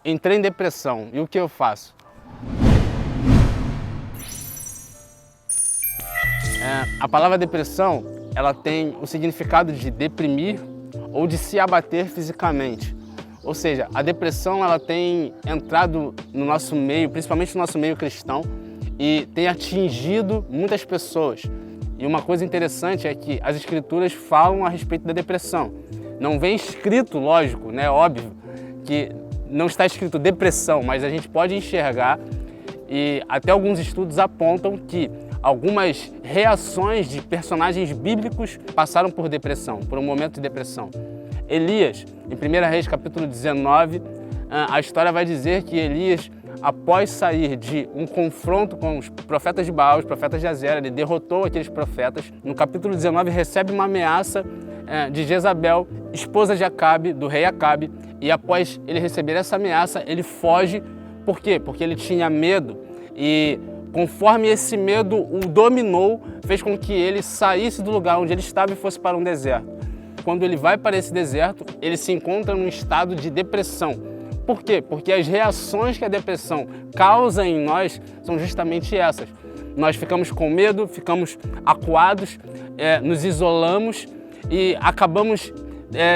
entrei em depressão, e o que eu faço? A palavra depressão, ela tem o significado de deprimir ou de se abater fisicamente. Ou seja, a depressão ela tem entrado no nosso meio, principalmente no nosso meio cristão, e tem atingido muitas pessoas. E uma coisa interessante é que as escrituras falam a respeito da depressão. Não vem escrito, lógico, né, óbvio, que não está escrito depressão, mas a gente pode enxergar, e até alguns estudos apontam que algumas reações de personagens bíblicos passaram por depressão, por um momento de depressão. Elias, em 1 Reis capítulo 19, a história vai dizer que Elias, após sair de um confronto com os profetas de Baal, os profetas de Azera, ele derrotou aqueles profetas. No capítulo 19 recebe uma ameaça de Jezabel, esposa de Acabe, do rei Acabe, e após ele receber essa ameaça, ele foge. Por quê? Porque ele tinha medo e conforme esse medo o dominou, fez com que ele saísse do lugar onde ele estava e fosse para um deserto. Quando ele vai para esse deserto, ele se encontra num estado de depressão. Por quê? Porque as reações que a depressão causa em nós são justamente essas. Nós ficamos com medo, ficamos acuados, nos isolamos e acabamos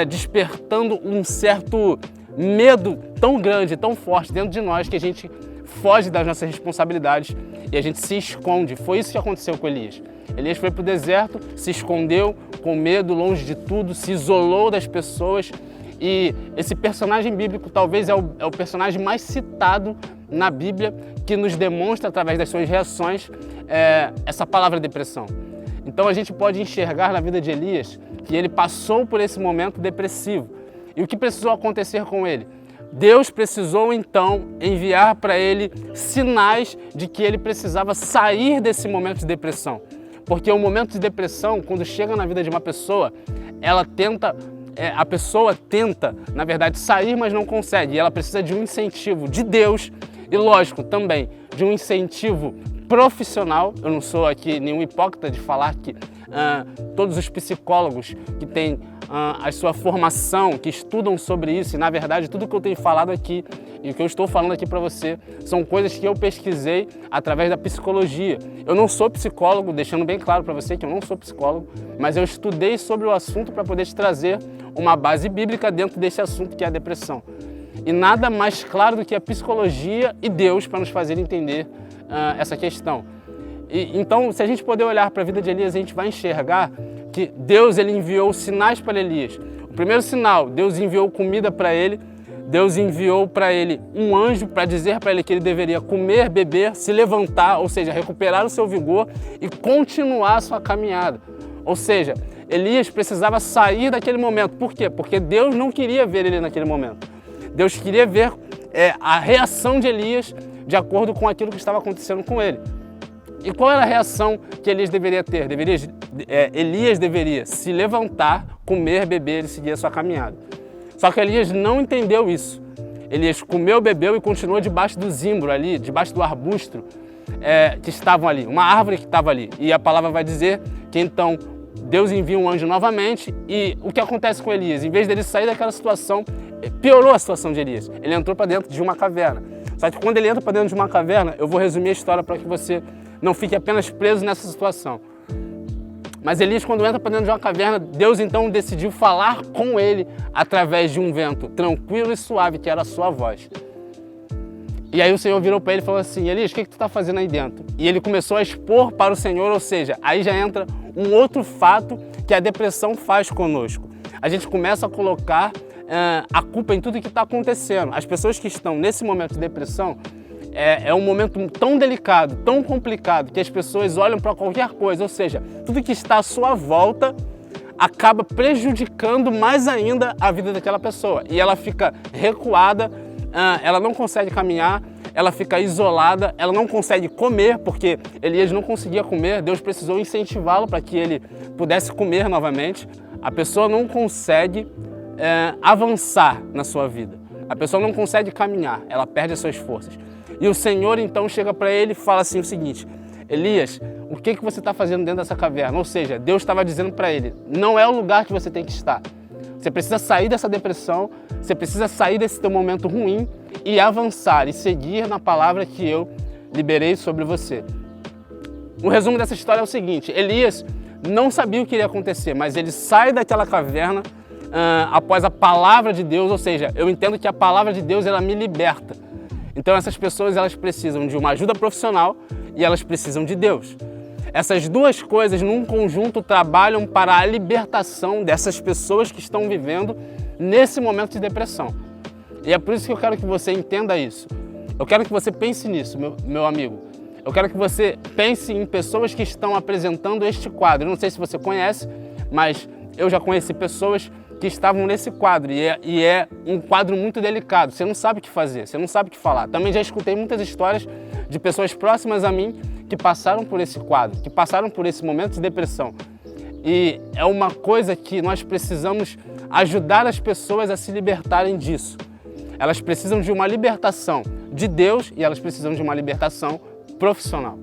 despertando um certo medo tão grande, tão forte dentro de nós que a gente foge das nossas responsabilidades e a gente se esconde. Foi isso que aconteceu com Elias. Elias foi para o deserto, se escondeu com medo, longe de tudo, se isolou das pessoas. E esse personagem bíblico talvez é o personagem mais citado na Bíblia, que nos demonstra, através das suas reações, essa palavra depressão. Então a gente pode enxergar na vida de Elias que ele passou por esse momento depressivo. E o que precisou acontecer com ele? Deus precisou então enviar para ele sinais de que ele precisava sair desse momento de depressão. Porque o momento de depressão, quando chega na vida de uma pessoa, a pessoa tenta, na verdade, sair, mas não consegue. E ela precisa de um incentivo de Deus e, lógico, também de um incentivo profissional. Eu não sou aqui nenhum hipócrita de falar que todos os psicólogos que têm a sua formação, que estudam sobre isso, e na verdade tudo que eu tenho falado aqui e o que eu estou falando aqui para você são coisas que eu pesquisei através da psicologia. Eu não sou psicólogo, deixando bem claro para você que eu não sou psicólogo, mas eu estudei sobre o assunto para poder te trazer uma base bíblica dentro desse assunto que é a depressão. E nada mais claro do que a psicologia e Deus para nos fazer entender essa questão. Então, se a gente puder olhar para a vida de Elias, a gente vai enxergar que Deus ele enviou sinais para Elias. O primeiro sinal, Deus enviou comida para ele, Deus enviou para ele um anjo para dizer para ele que ele deveria comer, beber, se levantar, ou seja, recuperar o seu vigor e continuar a sua caminhada. Ou seja, Elias precisava sair daquele momento. Por quê? Porque Deus não queria ver ele naquele momento. Deus queria ver a reação de Elias de acordo com aquilo que estava acontecendo com ele. E qual era a reação que Elias deveria ter? Elias deveria se levantar, comer, beber e seguir a sua caminhada. Só que Elias não entendeu isso. Elias comeu, bebeu e continuou debaixo do zimbro ali, debaixo do arbusto que estavam ali, uma árvore que estava ali. E a palavra vai dizer que então Deus envia um anjo novamente e o que acontece com Elias? Em vez dele sair daquela situação, piorou a situação de Elias. Ele entrou para dentro de uma caverna. Só que quando ele entra para dentro de uma caverna, eu vou resumir a história para que você não fique apenas preso nessa situação. Mas Elias, quando entra para dentro de uma caverna, Deus então decidiu falar com ele através de um vento tranquilo e suave, que era a sua voz. E aí o Senhor virou para ele e falou assim: Elias, o que tu está fazendo aí dentro? E ele começou a expor para o Senhor, ou seja, aí já entra um outro fato que a depressão faz conosco. A gente começa a colocar a culpa em tudo que está acontecendo. As pessoas que estão nesse momento de depressão, é um momento tão delicado, tão complicado, que as pessoas olham para qualquer coisa, ou seja, tudo que está à sua volta acaba prejudicando mais ainda a vida daquela pessoa. E ela fica recuada, ela não consegue caminhar, ela fica isolada, ela não consegue comer, porque Elias não conseguia comer, Deus precisou incentivá-lo para que ele pudesse comer novamente. A pessoa não consegue avançar na sua vida, a pessoa não consegue caminhar, ela perde as suas forças. E o Senhor então chega para ele e fala assim o seguinte: Elias, o que você está fazendo dentro dessa caverna? Ou seja, Deus estava dizendo para ele, não é o lugar que você tem que estar. Você precisa sair dessa depressão, você precisa sair desse teu momento ruim e avançar e seguir na palavra que eu liberei sobre você. O resumo dessa história é o seguinte: Elias não sabia o que iria acontecer, mas ele sai daquela caverna após a palavra de Deus, ou seja, eu entendo que a palavra de Deus ela me liberta. Então essas pessoas elas precisam de uma ajuda profissional e elas precisam de Deus. Essas duas coisas num conjunto trabalham para a libertação dessas pessoas que estão vivendo nesse momento de depressão. E é por isso que eu quero que você entenda isso. Eu quero que você pense nisso, meu amigo. Eu quero que você pense em pessoas que estão apresentando este quadro. Eu não sei se você conhece, mas eu já conheci pessoas que estavam nesse quadro e é um quadro muito delicado. Você não sabe o que fazer, você não sabe o que falar. Também já escutei muitas histórias de pessoas próximas a mim que passaram por esse quadro, que passaram por esse momento de depressão. E é uma coisa que nós precisamos ajudar as pessoas a se libertarem disso. Elas precisam de uma libertação de Deus e elas precisam de uma libertação profissional.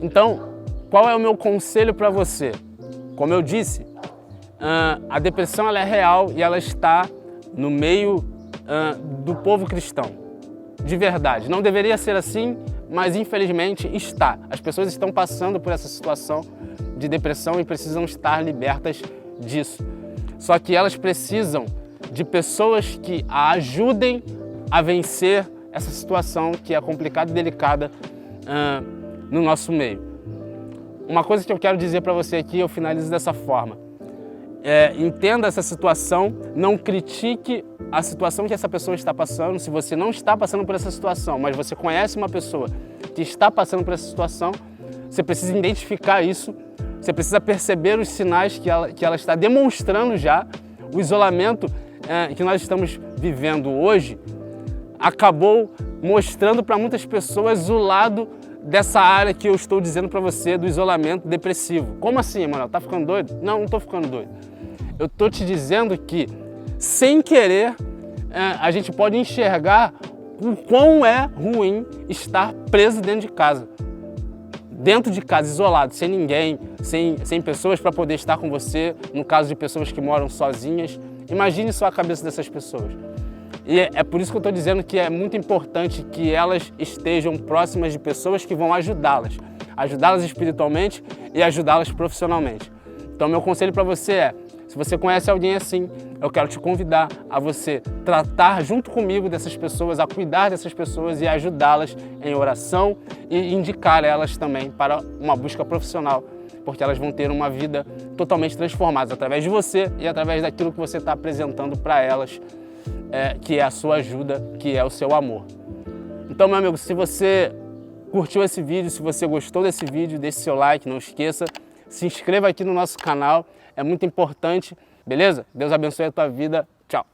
Então, qual é o meu conselho para você? Como eu disse, a depressão ela é real e ela está no meio do povo cristão. De verdade. Não deveria ser assim, mas infelizmente está. As pessoas estão passando por essa situação de depressão e precisam estar libertas disso. Só que elas precisam de pessoas que a ajudem a vencer essa situação que é complicada e delicada no nosso meio. Uma coisa que eu quero dizer para você aqui, eu finalizo dessa forma. Entenda essa situação, não critique a situação que essa pessoa está passando. Se você não está passando por essa situação, mas você conhece uma pessoa que está passando por essa situação, você precisa identificar isso, você precisa perceber os sinais que ela está demonstrando já. O isolamento que nós estamos vivendo hoje acabou mostrando para muitas pessoas o lado dessa área que eu estou dizendo para você, do isolamento depressivo. Como assim, Emanuel? Tá ficando doido? Não estou ficando doido. Eu estou te dizendo que, sem querer, a gente pode enxergar o quão é ruim estar preso dentro de casa. Dentro de casa, isolado, sem ninguém, sem pessoas para poder estar com você, no caso de pessoas que moram sozinhas. Imagine só a cabeça dessas pessoas. E é por isso que eu estou dizendo que é muito importante que elas estejam próximas de pessoas que vão ajudá-las espiritualmente e ajudá-las profissionalmente. Então, meu conselho para você é, se você conhece alguém assim, eu quero te convidar a você tratar junto comigo dessas pessoas, a cuidar dessas pessoas e ajudá-las em oração e indicar elas também para uma busca profissional, porque elas vão ter uma vida totalmente transformada através de você e através daquilo que você está apresentando para elas, que é a sua ajuda, que é o seu amor. Então, meu amigo, se você curtiu esse vídeo, se você gostou desse vídeo, deixe seu like, não esqueça, se inscreva aqui no nosso canal, é muito importante, beleza? Deus abençoe a tua vida, tchau!